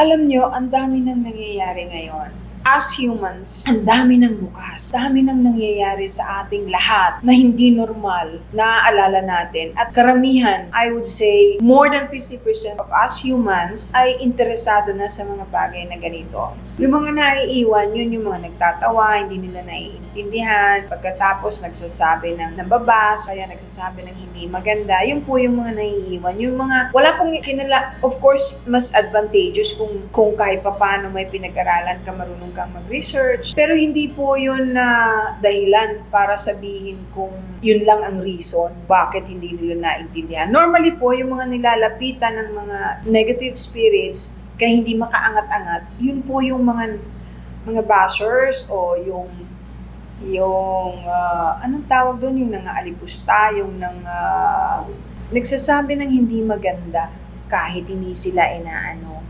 Alam nyo, ang dami nang nangyayari ngayon. As humans, ang dami ng bukas. Dami nang nangyayari sa ating lahat na hindi normal, naaalala natin. At karamihan, I would say, more than 50% of us humans ay interesado na sa mga bagay na ganito. Yung mga naiiwan, yun yung mga nagtatawa, hindi nila naiintindihan. Pagkatapos, nagsasabi ng nababas, kaya nagsasabi ng hindi maganda. Yun po yung mga naiiwan. Yung mga, wala pong of course, mas advantageous kung kahit paano may pinag-aralan ka, marunong kang mag-research. Pero hindi po yun na dahilan para sabihin kung yun lang ang reason bakit hindi nila naintindihan. Normally po, yung mga nilalapitan ng mga negative spirits kaya hindi makaangat-angat, yun po yung mga bashers o yung anong tawag doon, yung nangaalipusta, yung nagsasabi ng hindi maganda kahit hindi sila inaano.